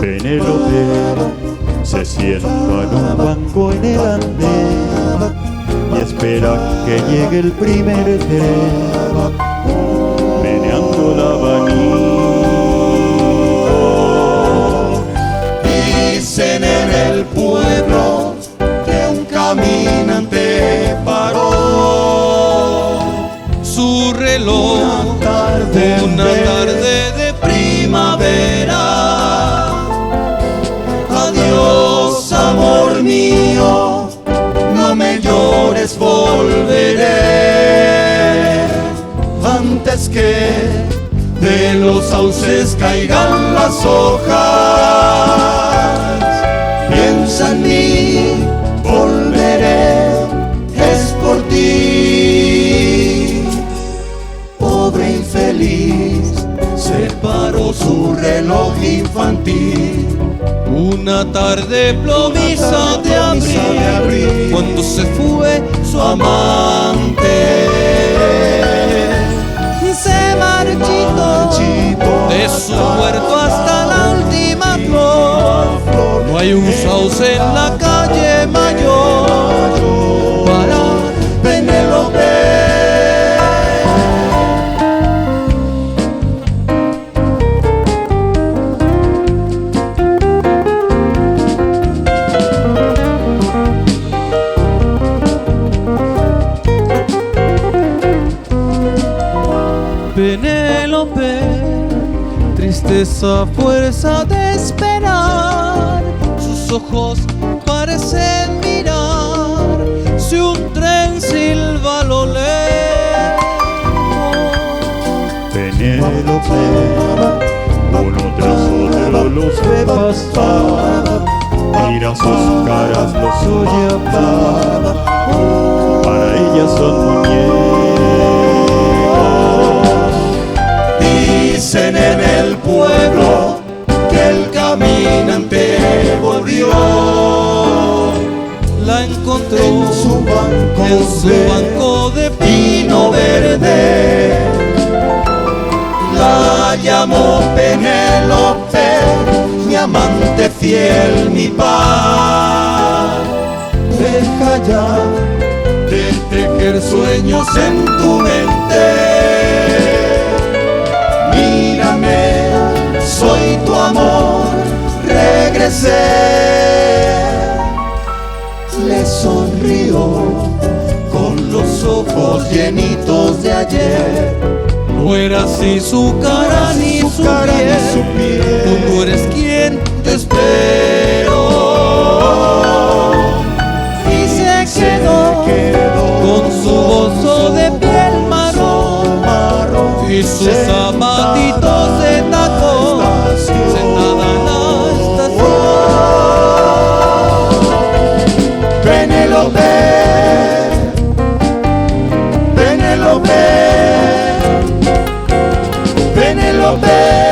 Penélope se sienta en un banco en el andén y espera que llegue el primer tren, meneando el abanico. Dicen en el pueblo que un caminante paró su reloj una tarde de primavera. Adiós, amor mío, no me llores, volveré antes que de los sauces caigan las hojas. Piensa en mí, volveré, es por ti. Pobre infeliz, se paró su reloj infantil. Una tarde plomiza de abril, cuando se fue su amante, se marchitó de su huerto hasta la última flor. No hay un sauce en la calle Mayor para Penélope. Penélope, tristeza, fuerza de esperar. Sus ojos parecen mirar si un tren silba a lo lejos. Penélope, uno tras otro los ve pasar, mira sus caras, los oye hablar, para ella son muñecos. Dicen en el pueblo que el caminante volvió. La encontró En su banco de pino verde. La llamó Penélope, mi amante fiel, mi paz. Deja ya de tejer sueños en tu mente. Mírame, soy tu amor, regresé. Le sonrió con los ojos llenitos de ayer. no era así su cara ni su piel. Tú no eres quien yo espero. Y se quedó con su bozo de piel marrón y sus zapatitos de tacón, sentada en la estación. Penélope, Penélope, Penélope.